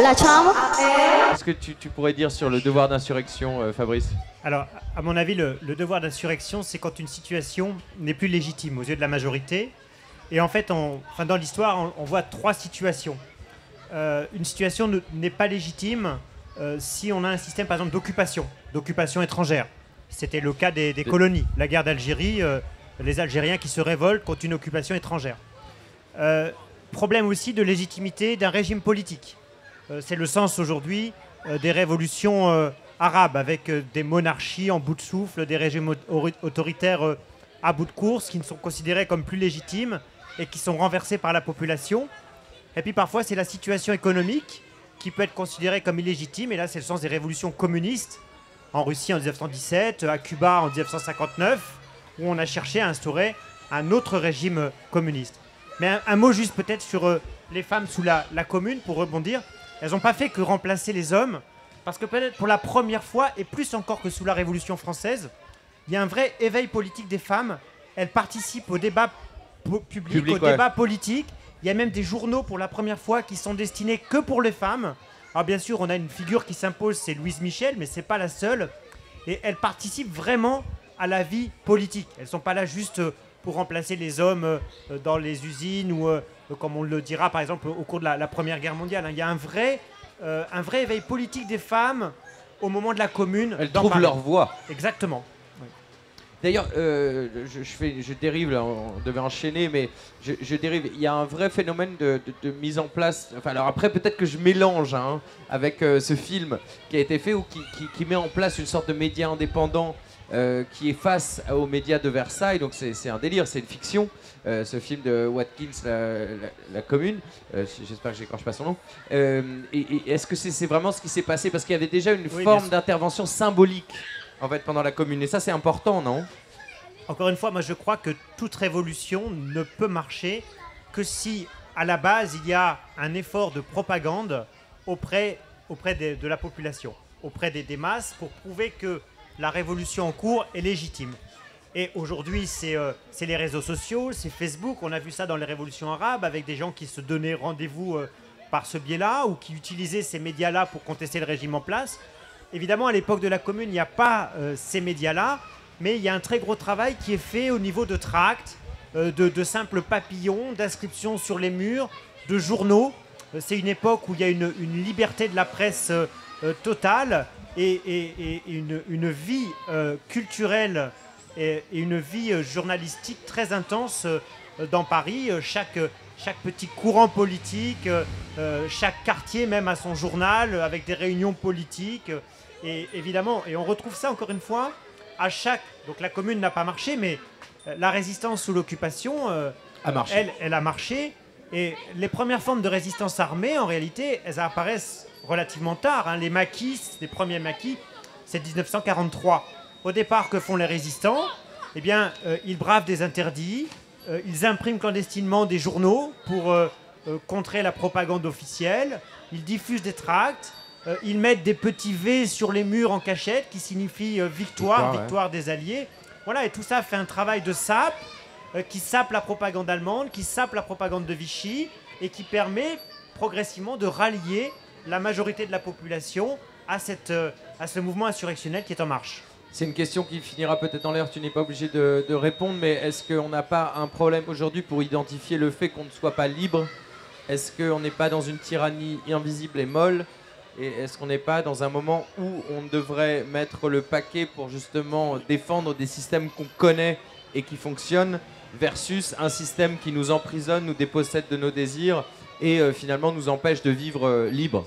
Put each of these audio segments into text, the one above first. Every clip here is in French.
la chambre. Qu'est-ce que tu pourrais dire sur le devoir d'insurrection, Fabrice? Alors, à mon avis, le devoir d'insurrection, c'est quand une situation n'est plus légitime aux yeux de la majorité. Et en fait, dans l'histoire, on voit trois situations. Une situation n'est pas légitime si on a un système, par exemple, d'occupation étrangère. C'était le cas des colonies. La guerre d'Algérie, les Algériens qui se révoltent contre une occupation étrangère. Problème aussi de légitimité d'un régime politique. C'est le sens aujourd'hui des révolutions arabes, avec des monarchies en bout de souffle, des régimes autoritaires à bout de course, qui ne sont considérés comme plus légitimes et qui sont renversés par la population. Et puis parfois, c'est la situation économique qui peut être considérée comme illégitime. Et là, c'est le sens des révolutions communistes, en Russie en 1917, à Cuba en 1959, où on a cherché à instaurer un autre régime communiste. Mais un mot juste peut-être sur les femmes sous la Commune, pour rebondir. Elles n'ont pas fait que remplacer les hommes, parce que peut-être pour la première fois, et plus encore que sous la Révolution française, il y a un vrai éveil politique des femmes. Elles participent au débat public, au débat politique. Il y a même des journaux pour la première fois qui sont destinés que pour les femmes. Alors bien sûr, on a une figure qui s'impose, c'est Louise Michel, mais ce n'est pas la seule. Et elles participent vraiment à la vie politique. Elles ne sont pas là juste pour remplacer les hommes dans les usines ou, comme on le dira par exemple au cours de la Première Guerre mondiale. Il y a un vrai éveil politique des femmes au moment de la Commune. Elles trouvent leur voix. Exactement. D'ailleurs, je dérive, là, on devait enchaîner, mais je dérive. Il y a un vrai phénomène de mise en place. Enfin, alors après, peut-être que je mélange avec ce film qui a été fait ou qui met en place une sorte de média indépendant qui est face aux médias de Versailles. Donc c'est un délire, c'est une fiction. Ce film de Watkins, la Commune. J'espère que j'écorche pas son nom. Et est-ce que c'est vraiment ce qui s'est passé? Parce qu'il y avait déjà une forme d'intervention symbolique en fait, pendant la Commune. Et ça, c'est important, non? Encore une fois, moi, je crois que toute révolution ne peut marcher que si, à la base, il y a un effort de propagande auprès de la population, auprès des masses, pour prouver que la révolution en cours est légitime. Et aujourd'hui, c'est les réseaux sociaux, c'est Facebook. On a vu ça dans les révolutions arabes, avec des gens qui se donnaient rendez-vous par ce biais-là, ou qui utilisaient ces médias-là pour contester le régime en place. Évidemment, à l'époque de la Commune, il n'y a pas ces médias-là, mais il y a un très gros travail qui est fait au niveau de tracts, de simples papillons, d'inscriptions sur les murs, de journaux. C'est une époque où il y a une liberté de la presse totale et une vie culturelle et une vie journalistique très intense dans Paris. Chaque petit courant politique, chaque quartier même a son journal avec des réunions politiques. Et évidemment, et on retrouve ça encore une fois à chaque... Donc la Commune n'a pas marché, mais la résistance sous l'occupation, elle a marché. Et les premières formes de résistance armée, en réalité, elles apparaissent relativement tard. Les maquis, les premiers maquis, c'est 1943. Au départ, que font les résistants? Eh bien, ils bravent des interdits, ils impriment clandestinement des journaux pour contrer la propagande officielle, ils diffusent des tracts, ils mettent des petits V sur les murs en cachette qui signifient victoire des Alliés. Voilà, et tout ça fait un travail de sape qui sape la propagande allemande, qui sape la propagande de Vichy et qui permet progressivement de rallier la majorité de la population à ce mouvement insurrectionnel qui est en marche. C'est une question qui finira peut-être en l'air, tu n'es pas obligé de répondre, mais est-ce qu'on n'a pas un problème aujourd'hui pour identifier le fait qu'on ne soit pas libre? Est-ce qu'on n'est pas dans une tyrannie invisible et molle? Et est-ce qu'on n'est pas dans un moment où on devrait mettre le paquet pour justement défendre des systèmes qu'on connaît et qui fonctionnent versus un système qui nous emprisonne, nous dépossède de nos désirs et finalement nous empêche de vivre libre?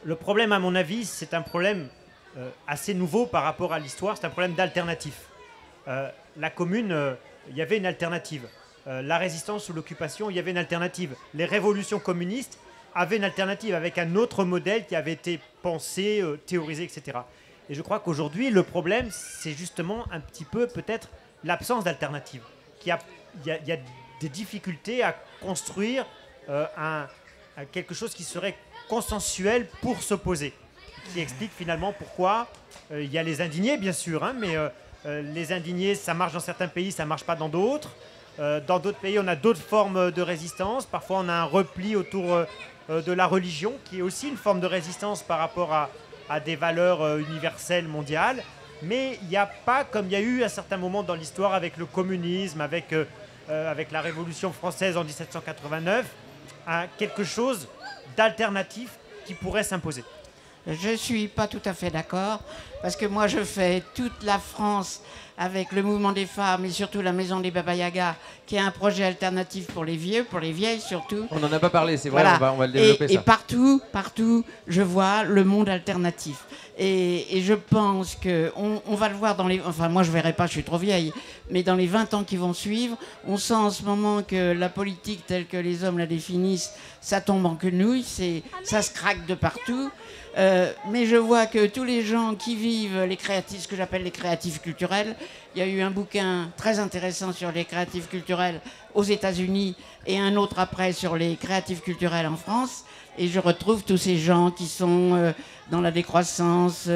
Le problème, à mon avis, c'est un problème assez nouveau par rapport à l'histoire, c'est un problème d'alternative. La Commune, il y avait une alternative. La résistance sous l'occupation, il y avait une alternative. Les révolutions communistes avaient une alternative avec un autre modèle qui avait été pensé, théorisé, etc. Et je crois qu'aujourd'hui, le problème, c'est justement un petit peu peut-être l'absence d'alternative. Il y a des difficultés à construire quelque chose qui serait consensuel pour s'opposer. Qui explique finalement pourquoi il y a les indignés, bien sûr, mais les indignés, ça marche dans certains pays, ça ne marche pas dans d'autres. Dans d'autres pays, on a d'autres formes de résistance. Parfois, on a un repli autour de la religion, qui est aussi une forme de résistance par rapport à des valeurs universelles mondiales. Mais il n'y a pas, comme il y a eu à certains moments dans l'histoire avec le communisme, avec la Révolution française en 1789, quelque chose d'alternatif qui pourrait s'imposer. Je ne suis pas tout à fait d'accord, parce que moi je fais toute la France avec le mouvement des femmes et surtout la maison des Baba Yaga, qui est un projet alternatif pour les vieux, pour les vieilles surtout. On n'en a pas parlé, c'est vrai, voilà. on va le développer ça. Et partout, je vois le monde alternatif. Et je pense qu'on va le voir dans les... Enfin, moi je ne verrai pas, je suis trop vieille, mais dans les 20 ans qui vont suivre, on sent en ce moment que la politique telle que les hommes la définissent, ça tombe en quenouille, ça se craque de partout. Mais je vois que tous les gens qui vivent les créatifs, ce que j'appelle les créatifs culturels, il y a eu un bouquin très intéressant sur les créatifs culturels aux États-Unis et un autre après sur les créatifs culturels en France. Et je retrouve tous ces gens qui sont dans la décroissance,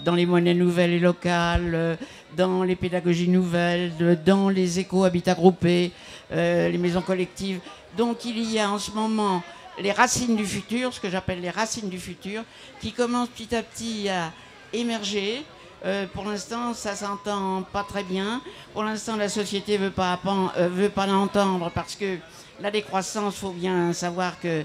dans les monnaies nouvelles et locales, dans les pédagogies nouvelles, dans les éco-habitats groupés, les maisons collectives. Donc il y a en ce moment les racines du futur, ce que j'appelle les racines du futur, qui commencent petit à petit à émerger. Pour l'instant, ça s'entend pas très bien. Pour l'instant, la société veut pas l'entendre parce que la décroissance, faut bien savoir que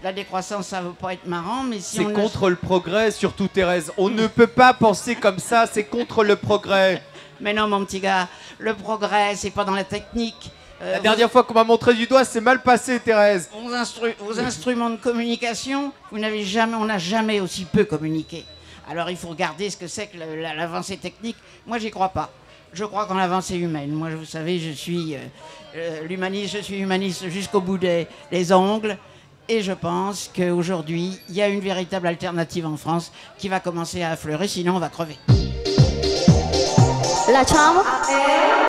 la décroissance, ça veut pas être marrant, mais si c'est contre le progrès, surtout Thérèse. On ne peut pas penser comme ça, c'est contre le progrès. Mais non, mon petit gars, le progrès, c'est pas dans la technique. La dernière fois qu'on m'a montré du doigt, c'est mal passé, Thérèse. Vos instruments de communication, on n'a jamais aussi peu communiqué. Alors il faut regarder ce que c'est que l'avancée technique. Moi, j'y crois pas. Je crois qu'en l'avancée humaine. Moi, vous savez, je suis humaniste jusqu'au bout des ongles. Et je pense qu'aujourd'hui, il y a une véritable alternative en France qui va commencer à affleurer, sinon on va crever. La chambre